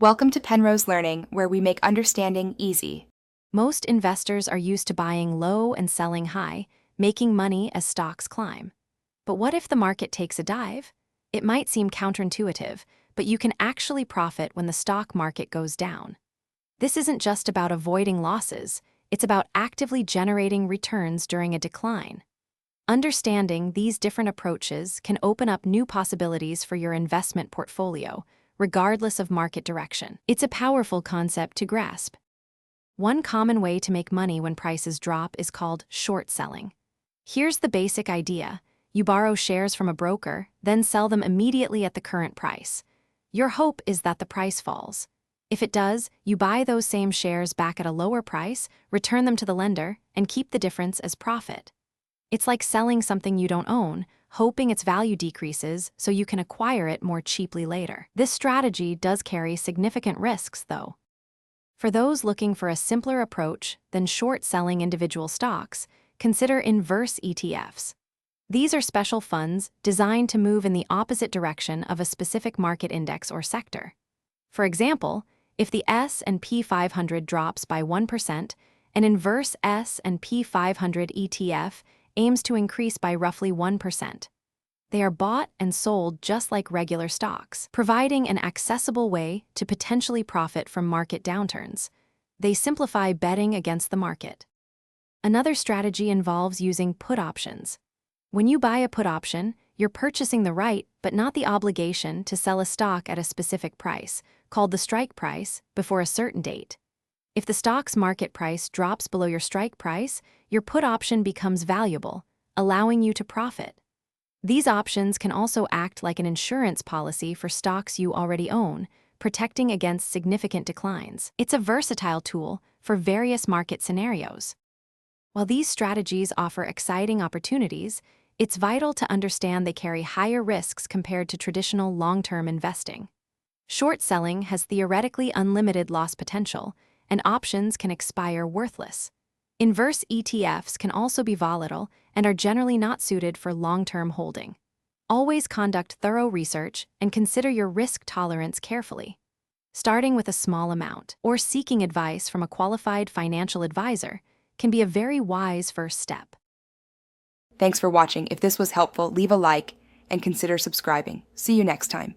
Welcome to Penrose Learning, where we make understanding easy. Most investors are used to buying low and selling high, making money as stocks climb. But what if the market takes a dive? It might seem counterintuitive, but you can actually profit when the stock market goes down. This isn't just about avoiding losses, it's about actively generating returns during a decline. Understanding these different approaches can open up new possibilities for your investment portfolio, regardless of market direction. It's a powerful concept to grasp. One common way to make money when prices drop is called short selling. Here's the basic idea. You borrow shares from a broker, then sell them immediately at the current price. Your hope is that the price falls. If it does, you buy those same shares back at a lower price, return them to the lender, and keep the difference as profit. It's like selling something you don't own, hoping its value decreases so you can acquire it more cheaply later. This strategy does carry significant risks, though. For those looking for a simpler approach than short selling individual stocks, consider inverse ETFs. These are special funds designed to move in the opposite direction of a specific market index or sector. For example, if the S&P 500 drops by 1%, an inverse S&P 500 ETF aims to increase by roughly 1%. They are bought and sold just like regular stocks, providing an accessible way to potentially profit from market downturns. They simplify betting against the market. Another strategy involves using put options. When you buy a put option, you're purchasing the right but not the obligation to sell a stock at a specific price, called the strike price, before a certain date. If the stock's market price drops below your strike price, your put option becomes valuable, allowing you to profit. These options can also act like an insurance policy for stocks you already own, protecting against significant declines. It's a versatile tool for various market scenarios. While these strategies offer exciting opportunities, it's vital to understand they carry higher risks compared to traditional long-term investing. Short selling has theoretically unlimited loss potential, and options can expire worthless. Inverse ETFs can also be volatile and are generally not suited for long-term holding. Always conduct thorough research and consider your risk tolerance carefully. Starting with a small amount or seeking advice from a qualified financial advisor can be a very wise first step. Thanks for watching. If this was helpful, leave a like and consider subscribing. See you next time.